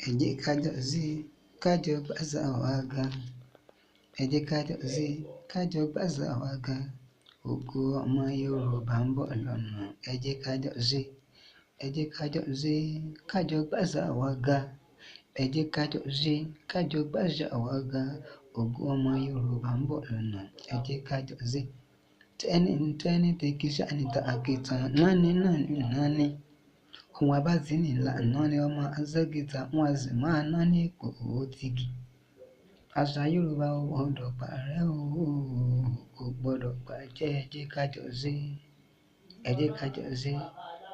Ẹ jẹ́ ká jọ sí ká jọ gbàsà wa ga. Ẹ jẹ́ ká jọ sí ká jọ gbàsà wa ga. Ògo ọmọ Yorùbá ń bọ̀ lọ́nà. Ẹ jẹ́ ká jọ sí ẹ jẹ́ ká jọ sí ká jọ gbàsà wa ga. Ẹ jẹ́ ká jọ sí ká jọ gbàsà wa ga. Ògo ọmọ Yorùbá ń bọ̀ lọ́nà. Ẹ jẹ́ ká jọ sí. Tẹ́ni tekisha ni takitan nani. Ohun abátini lànà ni ọmọ azẹ́gìta wọn a sì máa ná ní ipò òtígì. Àṣà Yorùbá ò gbọdọ̀ parẹ́ kò gbọdọ̀ bàjẹ́. Ẹ jẹ́ ká jọ sí ẹ jẹ́ ká jọ sí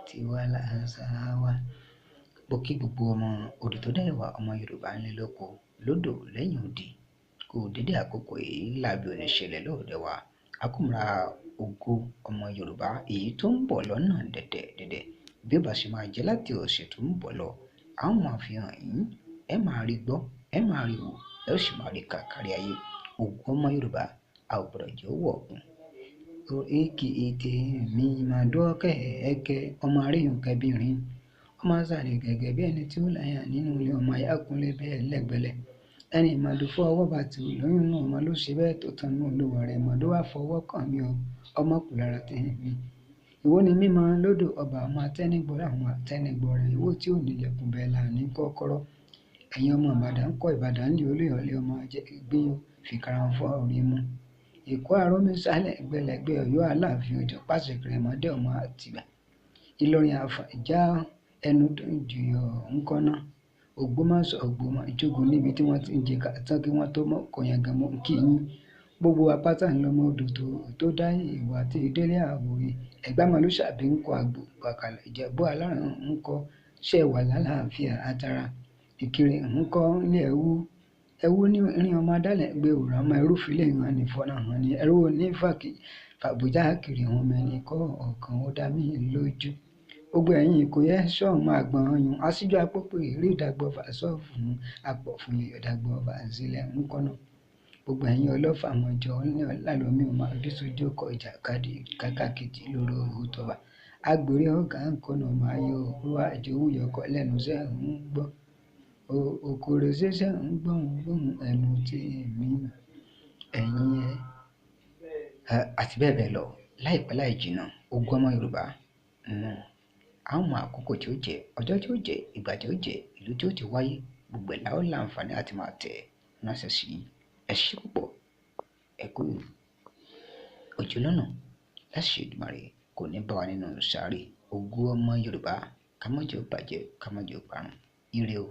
tiwa làṣà wa. Mo kí gbogbo ọmọ òdì tó dẹ̀ wá ọmọ Yorùbá ńlẹ̀ lóko lódò lẹ́yìn odi. Kò dédé àkókò yìí làbí oníṣẹ̀lẹ̀ lóde wa. Akúmra ògo ọmọ Yorùbá èyí tó ń bọ̀ lọ́nà dẹ̀dẹ̀ bí ó bá ṣe máa jẹ́ láti ọ̀sẹ̀ tó ń bọ̀ lọ. A ó máa fi hàn yín, ẹ máa rí gbọ́, ẹ máa rí wò, ẹ ó sì máa rí káàkiri ayé. Ògo ọmọ Yorùbá a ò gbọdọ̀ jẹ́ owó ọ̀gbun. Oríkì ètè mi máa dọ́kẹ́ ẹ̀kẹ́ ọmọ aríyùn kẹbìrin. Ọmọ sáré gẹ́gẹ́ bí ẹni tí ó láyà nínú ilé ọmọ ayákúnlé bẹ́ẹ̀ lẹ́gbẹ̀lẹ́. Ẹni ìmọ̀dó fọ́ ọwọ́ bá ti lóyún náà ọmọ ló ṣe bẹ́ẹ̀ tó tán náà olówó rẹ̀ ìmọ̀dó wá fọwọ́ kàn mí o ọmọkùnrin tẹ̀mí. Ìwọ ni mímọ lódò ọba ọmọ atẹ́nigbọ́rẹ́ àwọn atẹ́nigbọ́rẹ́ ìwọ tí ò nílẹ̀kùn bẹ́ẹ̀ là ní kọ́kọ́rọ́. Ẹ̀yin ọmọ Ìbàdàn kọ́ Ìbàdàn lé olóyọ̀lé ọmọ ajẹ́ gbéyàn fìkàrà fọ́ orí mu. Èkó àrómi sálẹ̀ gbẹlẹ̀gbẹ́ Ọ̀yọ́ Aláàfin Òjó pàṣẹ kẹrẹmọdé ọmọ Àtìbà. Ìlọrin Àfọ̀njá ẹnu tó ń juyọ̀ ńkọ́ná. Ògbómọ̀ṣọ́ Ògbómọ̀ ìjókòó níbi tí wọ́n ti ń jẹ tán kí wọ́n tó mọ̀ kọ̀yàngàn mọ́ kí yín. Gbogbo apáta ńlọmọ odò tó dá ìwà tí délé àwòrán. Ẹ̀gbámọ̀ ló ṣàbí ń kọ àgbò pàkàlà Ìjẹ̀bú Aláràn ń kọ́ ṣẹ́ wà lálàáfíà àtàrà. Ìkirè ń kọ́ ilé ẹwú ní irin ọmọ adálẹ̀ gbé òrà ọmọ ẹrú filẹ̀ hàn ní fọ́nà hàn ní ẹrú ní fàbújá kiri wọn mẹ́ni kọ́ ọ̀kan ó dá mí lójú. Gbogbo ẹ̀yin kò yẹ sọ́ọ̀mù àgbọ̀n ọyún aṣíjú apópó ìrí ìdàgbọ́ fàṣọ́ọ̀fù apọ̀ fún ìdàgbọ́ fàṣílẹ̀ ń kọ́nà. Gbogbo ẹ̀yin ọlọ́fà mọ̀jọ́ ní ọ̀làlómi ọmọ àbísójú ọkọ̀ ìjà kákàkìtì lóró òótọ́ba. Agbèrè ọ̀gá ń kọ́nà ọmọ ayé òwúrọ̀ àjò òwúyọkọ̀ lẹ́nu sẹ́ ń gbọ́. Òkòrè ṣẹ̀ṣẹ̀ ń gbọ́n ẹnu tí mi ẹ̀yin àti bẹ́ẹ̀ bẹ́ẹ̀ lọ. Láìpẹ́ láì jìnnà ògo ọmọ Yorùbá àwọn àkókò tí ó jẹ́ ọjọ́ tí ó jẹ́ ìgbà tí ó jẹ́ ìlú tí ó ti wáyé gbogbo ẹ̀ la ó láǹfààní àti máa tẹ̀ ránṣẹ́ sí ẹ ṣé púpọ̀ ẹ kú ojú lọ́nà láti ṣe Èdùmàrè kò ní bá wa nínú sàárè. Ògo ọmọ Yorùbá ká má jẹ́ ó bàjẹ́ ká má jẹ́ ó parun. Ire o.